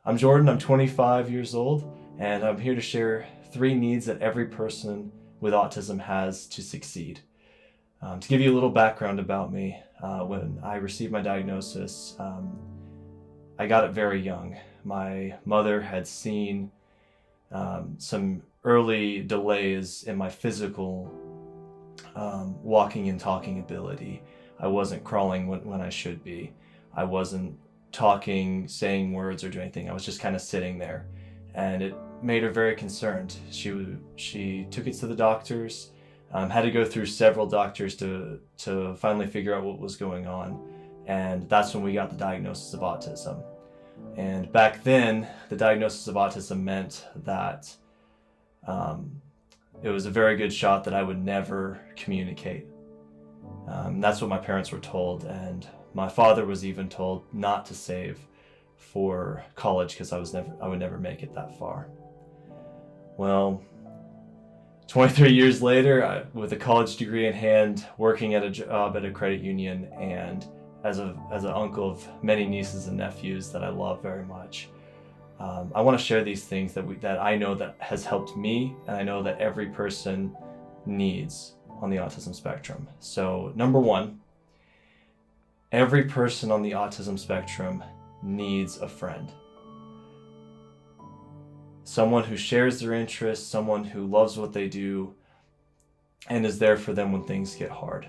I'm Jordan, I'm 25 years old, and I'm here to share 3 needs that every person with autism has to succeed. To give you a little background about me, when I received my diagnosis, I got it very young. My mother had seen some early delays in my physical walking and talking ability. I wasn't crawling when I should be. I wasn't talking, saying words, or doing anything. I was just kind of sitting there, and it made her very concerned. She took it to the doctors, had to go through several doctors to finally figure out what was going on, and that's when we got the diagnosis of autism. And back then, the diagnosis of autism meant that it was a very good shot that I would never communicate. That's what my parents were told, and my father was even told not to save for college because I would never make it that far. Well, 23 years later, with a college degree in hand, working at a job at a credit union, and as an uncle of many nieces and nephews that I love very much, I want to share these things that I know that has helped me, and I know that every person needs on the autism spectrum. So number 1, every person on the autism spectrum needs a friend. Someone who shares their interests, someone who loves what they do, and is there for them when things get hard.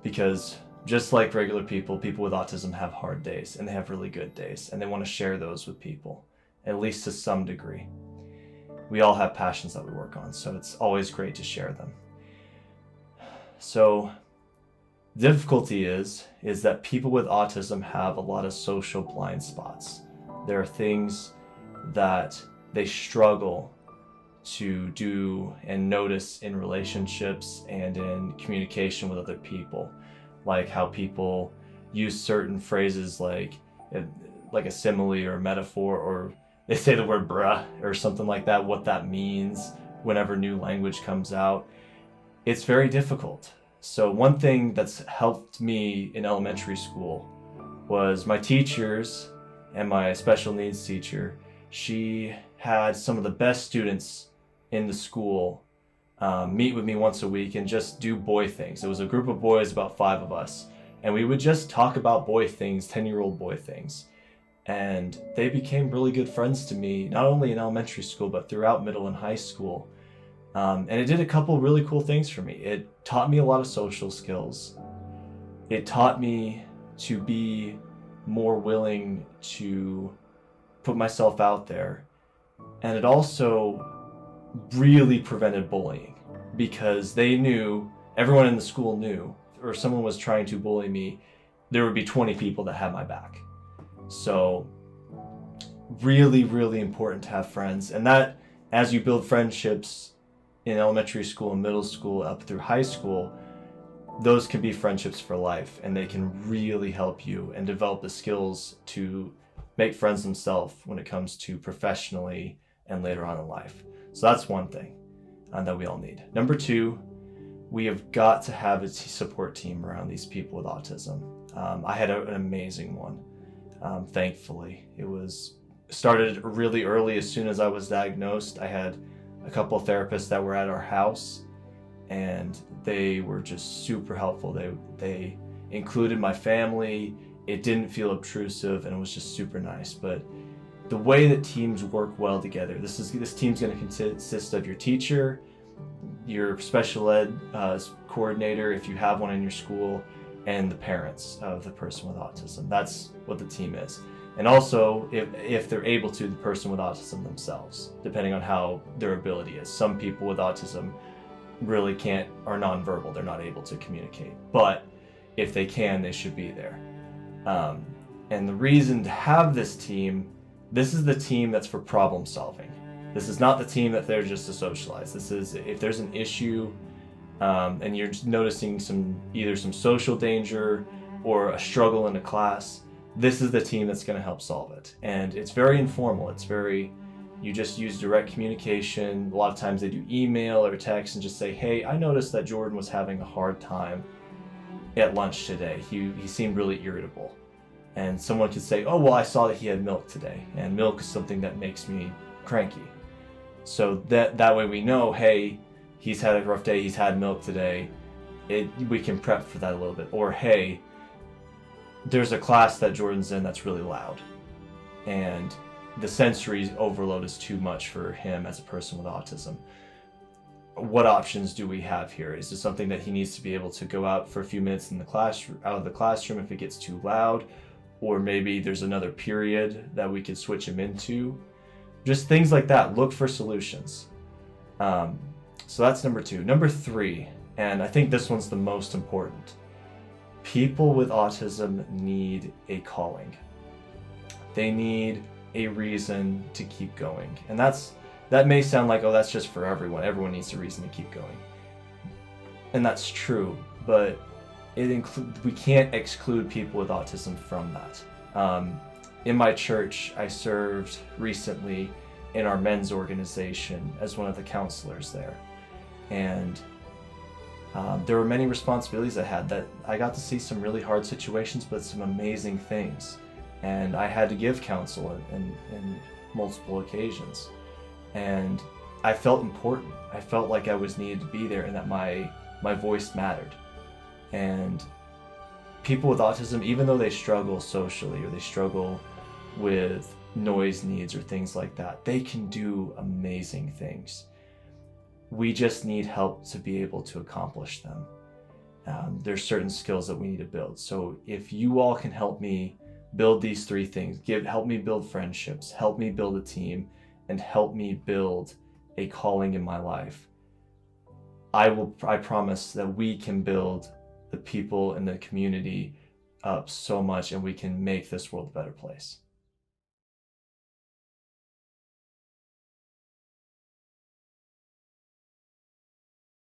Because just like regular people with autism have hard days, and they have really good days, and they want to share those with people, at least to some degree. We all have passions that we work on, so it's always great to share them. So the difficulty is that people with autism have a lot of social blind spots. There are things that they struggle to do and notice in relationships and in communication with other people, like how people use certain phrases like a simile or a metaphor, or they say the word bruh or something like that, what that means whenever new language comes out. It's very difficult. So one thing that's helped me in elementary school was my teachers, and my special needs teacher. She had some of the best students in the school meet with me once a week and just do boy things. It was a group of boys, about 5 of us, and we would just talk about boy things, 10-year-old boy things. And they became really good friends to me, not only in elementary school, but throughout middle and high school. And it did a couple really cool things for me. It taught me a lot of social skills. It taught me to be more willing to put myself out there. And it also really prevented bullying, because they knew, everyone in the school knew, or someone was trying to bully me, there would be 20 people that had my back. So really, really important to have friends. And that, as you build friendships in elementary school and middle school up through high school, those can be friendships for life, and they can really help you and develop the skills to make friends themselves when it comes to professionally and later on in life. So that's one thing that we all need. Number 2, we have got to have a support team around these people with autism. I had an amazing one, thankfully. It was started really early. As soon as I was diagnosed, I had a couple of therapists that were at our house, and they were just super helpful. They included my family. It didn't feel obtrusive, and it was just super nice. But the way that teams work well together, this team's going to consist of your teacher, your special ed coordinator, if you have one in your school, and the parents of the person with autism. That's what the team is. And also, if they're able to, the person with autism themselves, depending on how their ability is. Some people with autism really are nonverbal. They're not able to communicate. But if they can, they should be there. And the reason to have this team, this is the team that's for problem solving. This is not the team that they're just to socialize. This is, if there's an issue and you're noticing either some social danger or a struggle in a class, this is the team that's going to help solve it. And it's very informal. You just use direct communication. A lot of times they do email or text and just say, hey, I noticed that Jordan was having a hard time at lunch today. He seemed really irritable. And someone could say, oh, well, I saw that he had milk today, and milk is something that makes me cranky. So that way we know, hey, he's had a rough day, he's had milk today. We can prep for that a little bit. Or, hey, there's a class that Jordan's in that's really loud, and the sensory overload is too much for him as a person with autism. What options do we have here? Is this something that he needs to be able to go out for a few minutes in the classroom, out of the classroom if it gets too loud? Or maybe there's another period that we could switch him into. Just things like that. Look for solutions. So that's number 2. Number 3, and I think this one's the most important. People with autism need a calling. They need a reason to keep going. And that may sound like, oh, that's just for everyone. Everyone needs a reason to keep going. And that's true, but we can't exclude people with autism from that. In my church, I served recently in our men's organization as one of the counselors there. And there were many responsibilities I had that I got to see some really hard situations, but some amazing things. And I had to give counsel in multiple occasions. And I felt important. I felt like I was needed to be there and that my voice mattered. And people with autism, even though they struggle socially or they struggle with noise needs or things like that, they can do amazing things. We just need help to be able to accomplish them. There's certain skills that we need to build. So if you all can help me build these 3 things, help me build friendships, help me build a team, and help me build a calling in my life, I promise that we can build the people in the community up so much, and we can make this world a better place.